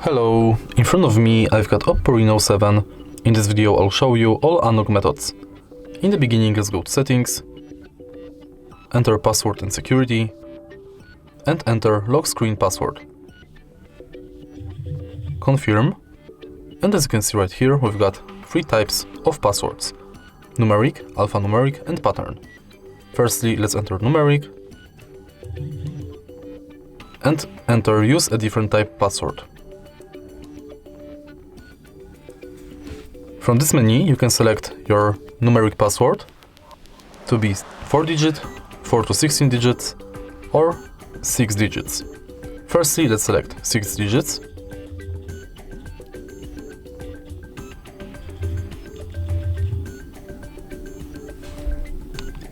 Hello, in front of me I've got OPPO Reno7. In this video I'll show you all unlock methods. In the beginning, let's go to settings, enter password and security, and enter lock screen password. Confirm, and as you can see right here, we've got 3 types of passwords: numeric, alphanumeric, and pattern. Firstly, let's enter numeric and enter use a different type password. From this menu, you can select your numeric password to be 4-digit, 4 to 16 digits, or 6 digits. Firstly, let's select 6 digits.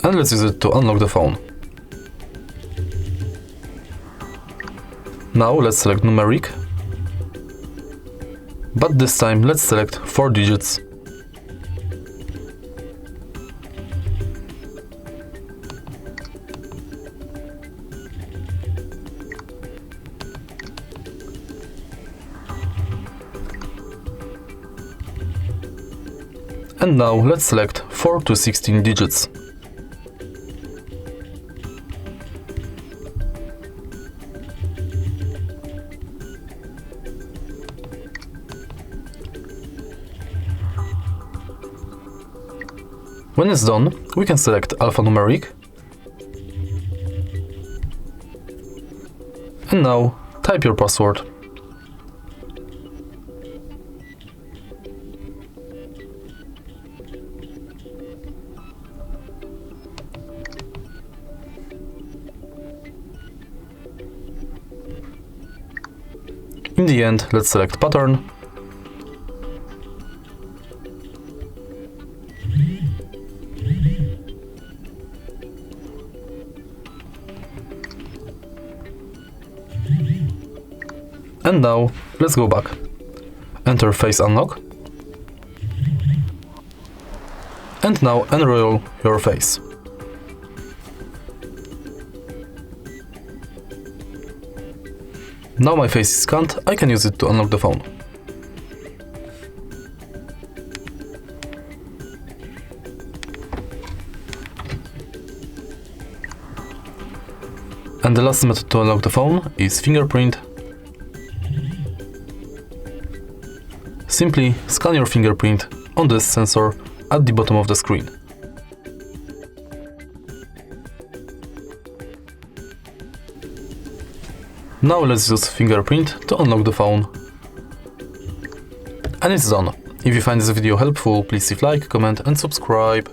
And let's use it to unlock the phone. Now let's select numeric, but this time let's select 4 digits. And now let's select 4 to 16 digits. When it's done, we can select alphanumeric. And now type your password. In the end, let's select pattern. And now, let's go back. Enter face unlock. And now enroll your face. Now my face is scanned, I can use it to unlock the phone. And the last method to unlock the phone is fingerprint. Simply scan your fingerprint on this sensor at the bottom of the screen. Now let's use fingerprint to unlock the phone. And it's done. If you find this video helpful, please leave like, comment and subscribe.